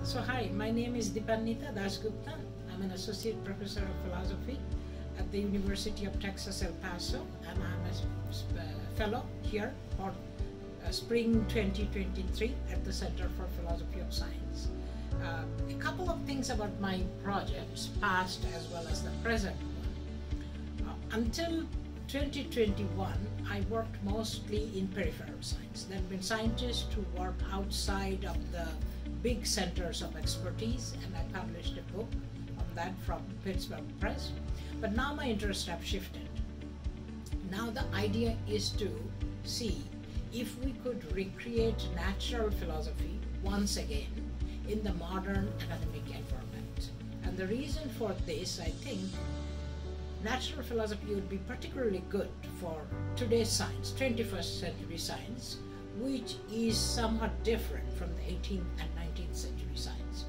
So hi, my name is Deepanwita Dasgupta. I'm an associate professor of philosophy at the University of Texas, El Paso, and I'm a fellow here for spring 2023 at the Center for Philosophy of Science. A couple of things about my projects, past as well as the present one. Until 2021, I worked mostly in peripheral science. There have been scientists who work outside of the big centers of expertise, and I published a book on that from Pittsburgh Press. But now my interests have shifted. Now the idea is to see if we could recreate natural philosophy once again in the modern academic environment. And the reason for this, I think, natural philosophy would be particularly good for today's science, 21st century science, which is somewhat different from the 18th and 19th century science.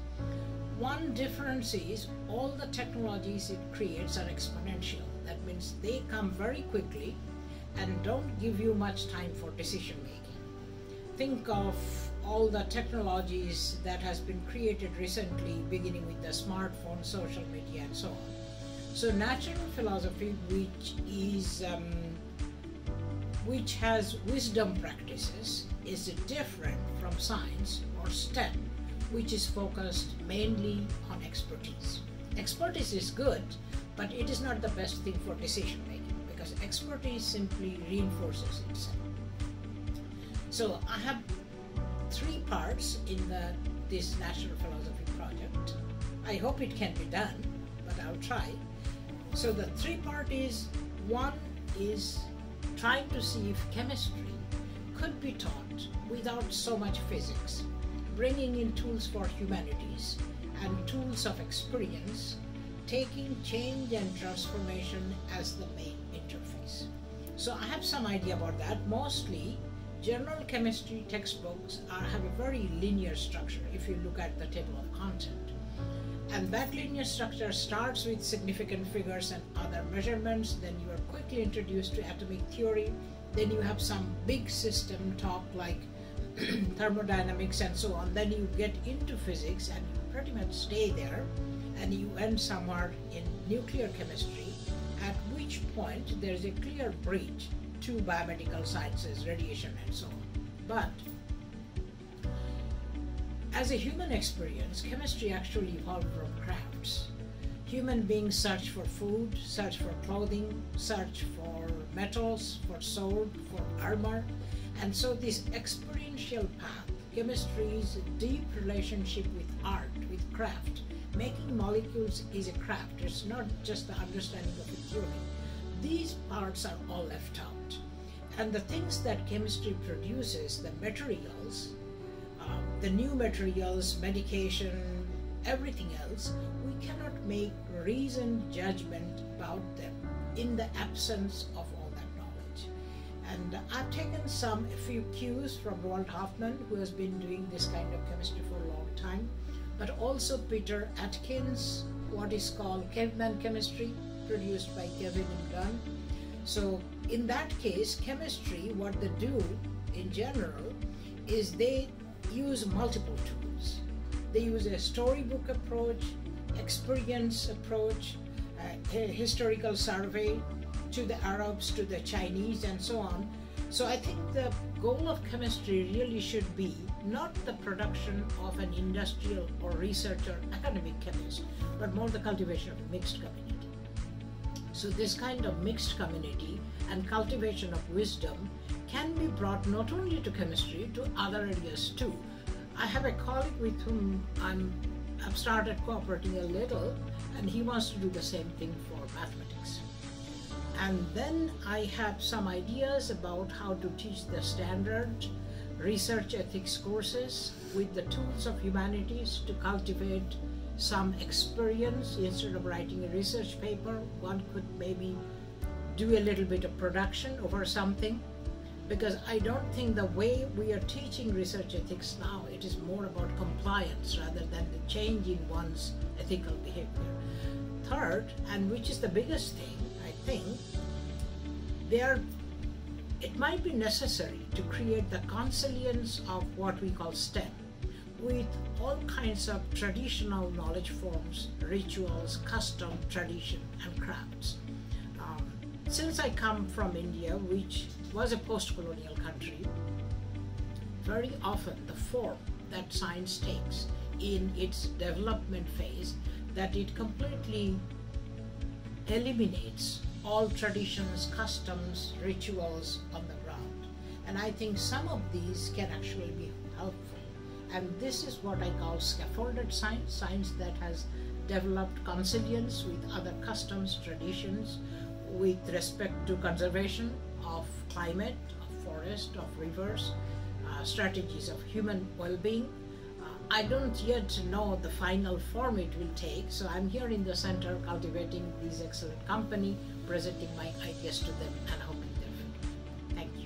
One difference is all the technologies it creates are exponential. That means they come very quickly and don't give you much time for decision making. Think of all the technologies that has been created recently, beginning with the smartphone, social media, and so on. So natural philosophy, which has wisdom practices, is different from science or STEM, which is focused mainly on expertise. Expertise is good, but it is not the best thing for decision making because expertise simply reinforces itself. So I have three parts in this natural philosophy project. I hope it can be done, but I'll try. So the three part is, one is trying to see if chemistry could be taught without so much physics, bringing in tools for humanities and tools of experience, taking change and transformation as the main interface. So I have some idea about that. Mostly general chemistry textbooks have a very linear structure if you look at the table of content. And that linear structure starts with significant figures and other measurements, then you are quickly introduced to atomic theory, then you have some big system talk like thermodynamics and so on, then you get into physics and you pretty much stay there, and you end somewhere in nuclear chemistry, at which point there is a clear bridge to biomedical sciences, radiation and so on. But as a human experience, chemistry actually evolved from crafts. Human beings search for food, search for clothing, search for metals, for sword, for armor. And so this experiential path, chemistry's deep relationship with art, with craft, making molecules is a craft. It's not just the understanding of a theory. These parts are all left out. And the things that chemistry produces, the materials, the new materials, medication, everything else, we cannot make reasoned judgment about them in the absence of all that knowledge. And I've taken a few cues from Walt Hoffman, who has been doing this kind of chemistry for a long time, but also Peter Atkins, what is called caveman chemistry, produced by Kevin and Dunn. So in that case, chemistry, what they do in general is they use multiple tools. They use a storybook approach, experience approach, a historical survey to the Arabs, to the Chinese, and so on. So I think the goal of chemistry really should be not the production of an industrial or research or academic chemist, but more the cultivation of a mixed community. So this kind of mixed community and cultivation of wisdom can be brought not only to chemistry, to other areas too. I have a colleague with whom I've started cooperating a little, and he wants to do the same thing for mathematics. And then I have some ideas about how to teach the standard research ethics courses with the tools of humanities to cultivate some experience. Instead of writing a research paper, one could maybe do a little bit of production over something, because I don't think the way we are teaching research ethics now, it is more about compliance rather than the change in one's ethical behavior. Third, and which is the biggest thing, I think, it might be necessary to create the consilience of what we call STEM, with all kinds of traditional knowledge forms, rituals, custom, tradition, and crafts. Since I come from India, which was a post-colonial country, very often the form that science takes in its development phase, that it completely eliminates all traditions, customs, rituals on the ground. And I think some of these can actually be helpful. And this is what I call scaffolded science, science that has developed consilience with other customs, traditions, with respect to conservation of climate, of forest, of rivers, strategies of human well-being. I don't yet know the final form it will take, so I'm here in the center cultivating this excellent company, presenting my ideas to them and hoping they're fit. Thank you.